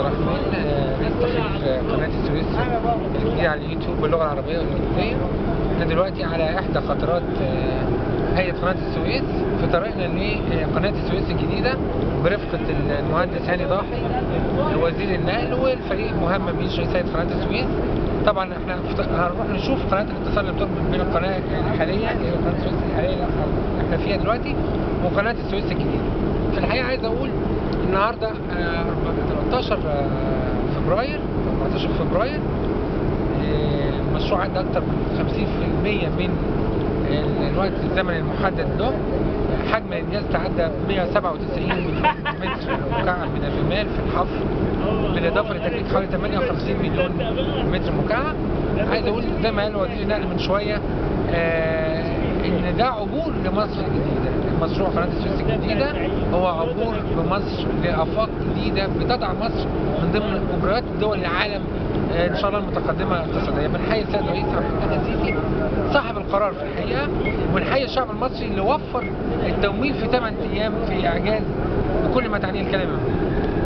الرحمن، رئيس تحرير قناة السويس الجديدة على اليوتيوب باللغة العربية والإنجليزية. احنا دلوقتي على إحدى قطارات هيئة قناة السويس في طريقنا لقناة السويس الجديدة برفقة المهندس هاني ضاحي وزير النقل والفريق المهمم من رئيس هيئة قناة السويس. طبعا احنا هنروح نشوف قناة الاتصال اللي بتربط بين القناة الحالية اللي هي قناة السويس الحالية اللي احنا فيها دلوقتي وقناة السويس الجديدة. في الحقيقة عايز أقول النهارده 13 فبراير المشروع عدى أكثر من 50% من الوقت الزمني المحدد له. حجم الإنجاز تعدى 197 مليون متر مكعب من الرمال في الحفر، بالإضافة لتكلفة حوالي 58 مليون متر مكعب. عايز أقول زي ما قال وزير النقل من شوية إن ده عبور لمصر الجديدة. مشروع قناة السويس الجديدة هو عبور بمصر لآفاق جديدة بتضع مصر من ضمن كبريات دول العالم إن شاء الله المتقدمة اقتصاديا. بنحيي السيد الرئيس عبد الفتاح السيسي صاحب القرار في الحقيقة، ونحيي الشعب المصري اللي وفر التمويل في 8 أيام في إعجاز بكل ما تعنيه الكلمة.